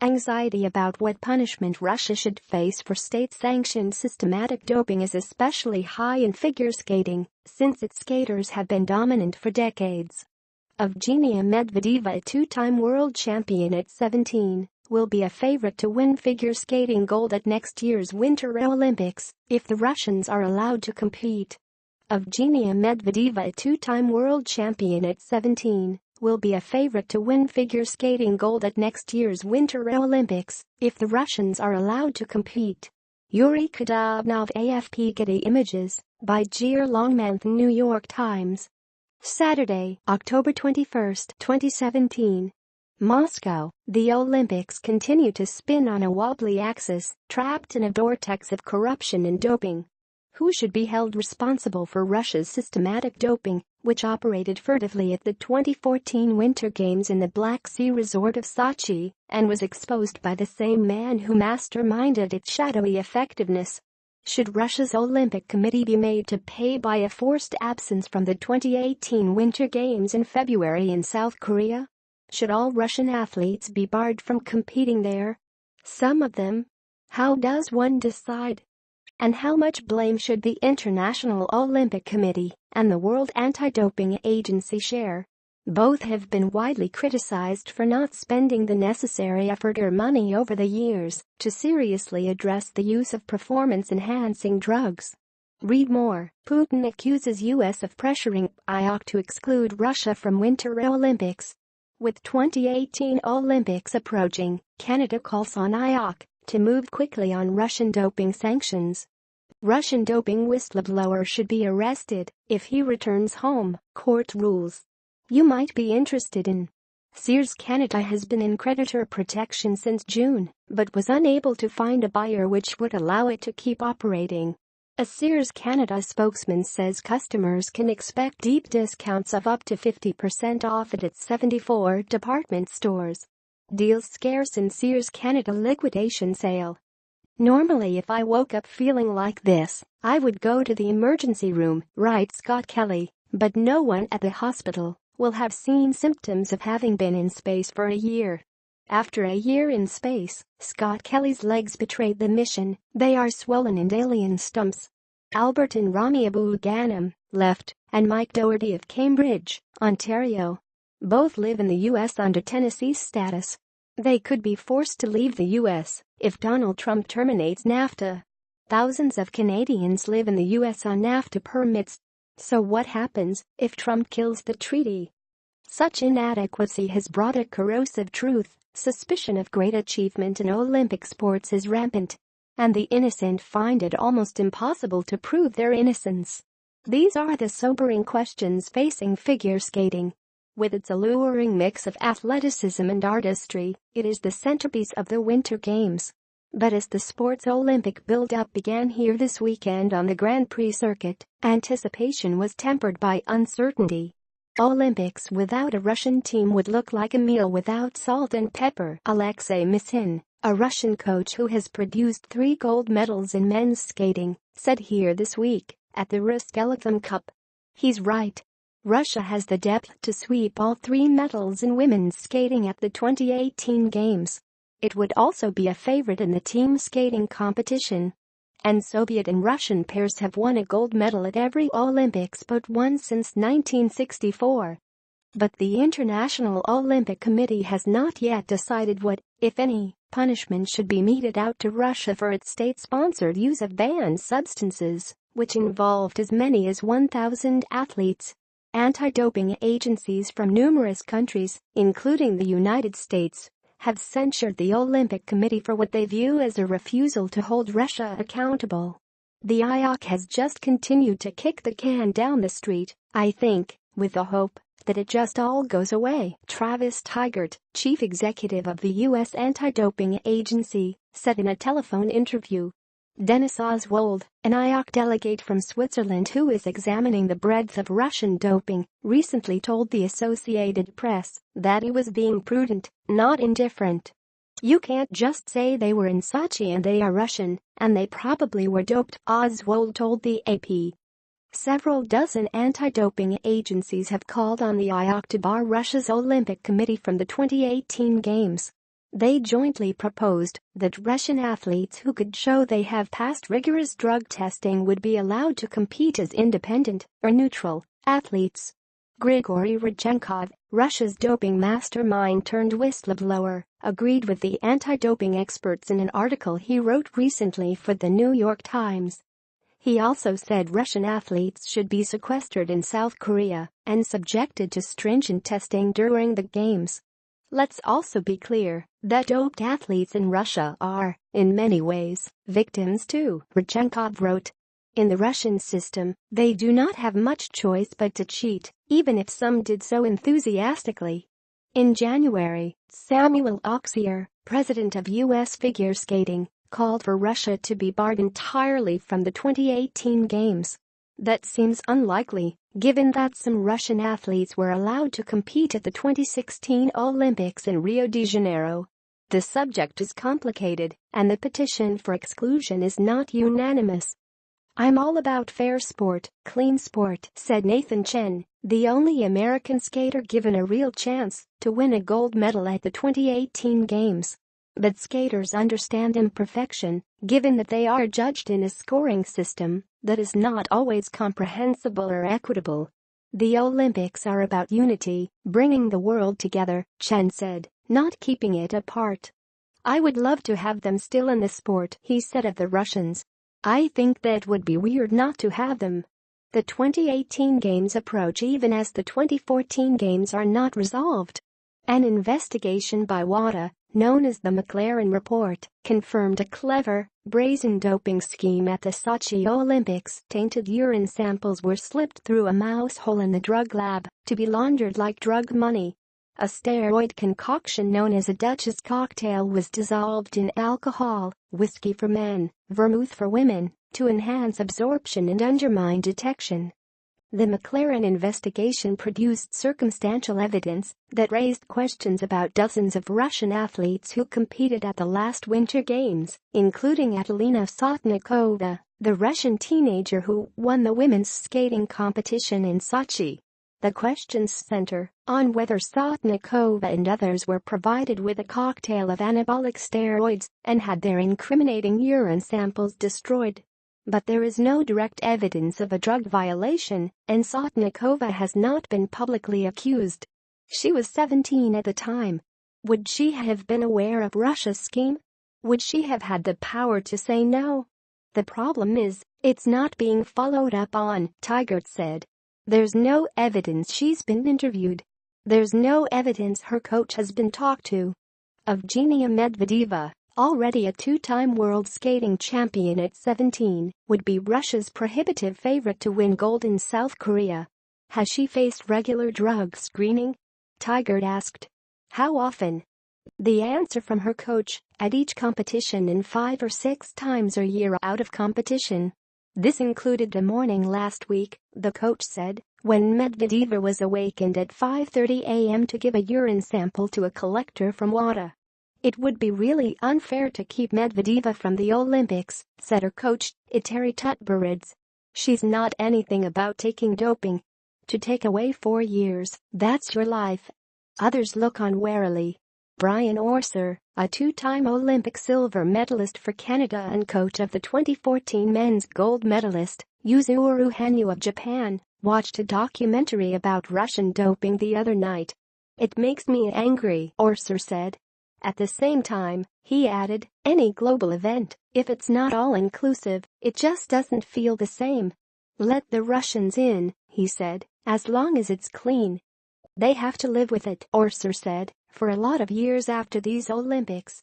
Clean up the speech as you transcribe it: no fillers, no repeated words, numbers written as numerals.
Anxiety about what punishment Russia should face for state-sanctioned systematic doping is especially high in figure skating, since its skaters have been dominant for decades. Evgenia Medvedeva, a two-time world champion at 17, will be a favorite to win figure skating gold at next year's Winter Olympics if the Russians are allowed to compete. Evgenia Medvedeva, a two-time world champion at 17, will be a favorite to win figure skating gold at next year's Winter Olympics if the Russians are allowed to compete. YURI KADOBNOV, AFP. Getty Images by JERÉ. LONGMANThe, New York Times. Saturday, October 21, 2017. Moscow. The Olympics continue to spin on a wobbly axis, trapped in a vortex of corruption and doping. Who should be held responsible for Russia's systematic doping, which operated furtively at the 2014 Winter Games in the Black Sea resort of Sochi, and was exposed by the same man who masterminded its shadowy effectiveness? Should Russia's Olympic Committee be made to pay by a forced absence from the 2018 Winter Games in February in South Korea? Should all Russian athletes be barred from competing there? Some of them? How does one decide? And how much blame should the International Olympic Committee and the World Anti-Doping Agency share? Both have been widely criticized for not spending the necessary effort or money over the years to seriously address the use of performance-enhancing drugs. Read more. Putin accuses U.S. of pressuring IOC to exclude Russia from Winter Olympics. With 2018 Olympics approaching, Canada calls on IOC to move quickly on Russian doping sanctions. Russian doping whistleblower should be arrested if he returns home, court rules. You might be interested in. Sears Canada has been in creditor protection since June, but was unable to find a buyer which would allow it to keep operating. A Sears Canada spokesman says customers can expect deep discounts of up to 50% off at its 74 department stores. Deals scarce in Sears Canada liquidation sale. Normally if I woke up feeling like this, I would go to the emergency room, writes Scott Kelly, but no one at the hospital will have seen symptoms of having been in space for a year. After a year in space, Scott Kelly's legs betrayed the mission, they are swollen and alien stumps. Albert and Rami Abu-Ghanem, left, and Mike Doherty of Cambridge, Ontario. Both live in the U.S. under Tennessee status. They could be forced to leave the U.S. if Donald Trump terminates NAFTA. Thousands of Canadians live in the U.S. on NAFTA permits. So what happens if Trump kills the treaty? Such inadequacy has brought a corrosive truth. Suspicion of great achievement in Olympic sports is rampant, and the innocent find it almost impossible to prove their innocence. These are the sobering questions facing figure skating. With its alluring mix of athleticism and artistry, it is the centerpiece of the Winter Games. But as the sport's Olympic build-up began here this weekend on the Grand Prix circuit, anticipation was tempered by uncertainty. Olympics without a Russian team would look like a meal without salt and pepper. Alexei Misin, a Russian coach who has produced 3 gold medals in men's skating, said here this week at the Rustelethon Cup. He's right. Russia has the depth to sweep all 3 medals in women's skating at the 2018 Games. It would also be a favorite in the team skating competition. And Soviet and Russian pairs have won a gold medal at every Olympics but one since 1964. But the International Olympic Committee has not yet decided what, if any, punishment should be meted out to Russia for its state-sponsored use of banned substances, which involved as many as 1,000 athletes. Anti-doping agencies from numerous countries, including the United States, have censured the Olympic Committee for what they view as a refusal to hold Russia accountable. The IOC has just continued to kick the can down the street, I think, with the hope that it just all goes away. Travis Tygart, chief executive of the U.S. Anti-Doping Agency, said in a telephone interview. Dennis Oswald, an IOC delegate from Switzerland who is examining the breadth of Russian doping, recently told the Associated Press that he was being prudent, not indifferent. You can't just say they were in Sochi and they are Russian, and they probably were doped, Oswald told the AP. Several dozen anti-doping agencies have called on the IOC to bar Russia's Olympic Committee from the 2018 Games. They jointly proposed that Russian athletes who could show they have passed rigorous drug testing would be allowed to compete as independent or neutral athletes. Grigory Rodchenkov, Russia's doping mastermind turned whistleblower, agreed with the anti-doping experts in an article he wrote recently for the New York Times. He also said Russian athletes should be sequestered in South Korea and subjected to stringent testing during the games. Let's also be clear that doped athletes in Russia are, in many ways, victims too, Rodchenkov wrote. In the Russian system, they do not have much choice but to cheat, even if some did so enthusiastically. In January, Samuel Oxier, president of U.S. figure skating, called for Russia to be barred entirely from the 2018 Games. That seems unlikely, given that some Russian athletes were allowed to compete at the 2016 Olympics in Rio de Janeiro. The subject is complicated, and the petition for exclusion is not unanimous. "I'm all about fair sport, clean sport," said Nathan Chen, the only American skater given a real chance to win a gold medal at the 2018 Games. But skaters understand imperfection, given that they are judged in a scoring system that is not always comprehensible or equitable. "The Olympics are about unity, bringing the world together," Chen said, "not keeping it apart. I would love to have them still in the sport," he said of the Russians. "I think that would be weird not to have them." The 2018 Games approach even as the 2014 Games are not resolved. An investigation by WADA, known as the McLaren Report, confirmed a clever, brazen doping scheme at the Sochi Olympics. Tainted urine samples were slipped through a mouse hole in the drug lab to be laundered like drug money. A steroid concoction known as a Duchess cocktail was dissolved in alcohol, whiskey for men, vermouth for women, to enhance absorption and undermine detection. The McLaren investigation produced circumstantial evidence that raised questions about dozens of Russian athletes who competed at the last Winter Games, including Adelina Sotnikova, the Russian teenager who won the women's skating competition in Sochi. The questions center on whether Sotnikova and others were provided with a cocktail of anabolic steroids and had their incriminating urine samples destroyed. But there is no direct evidence of a drug violation, and Sotnikova has not been publicly accused. She was 17 at the time. Would she have been aware of Russia's scheme? Would she have had the power to say no? The problem is, it's not being followed up on, Tigert said. There's no evidence she's been interviewed. There's no evidence her coach has been talked to. Evgenia Medvedeva, already a two-time world skating champion at 17, would be Russia's prohibitive favorite to win gold in South Korea. Has she faced regular drug screening? Tigert asked. How often? The answer from her coach, at each competition and 5 or 6 times a year out of competition. This included the morning last week, the coach said, when Medvedeva was awakened at 5:30 a.m. to give a urine sample to a collector from WADA. It would be really unfair to keep Medvedeva from the Olympics, said her coach, Iteri Tutberidze. She's not anything about taking doping. To take away 4 years, that's your life. Others look on warily. Brian Orser, a two-time Olympic silver medalist for Canada and coach of the 2014 men's gold medalist, Yuzuru Hanyu of Japan, watched a documentary about Russian doping the other night. It makes me angry, Orser said. At the same time, he added, any global event, if it's not all-inclusive, it just doesn't feel the same. Let the Russians in, he said, as long as it's clean. They have to live with it, Orser said. For a lot of years after these Olympics,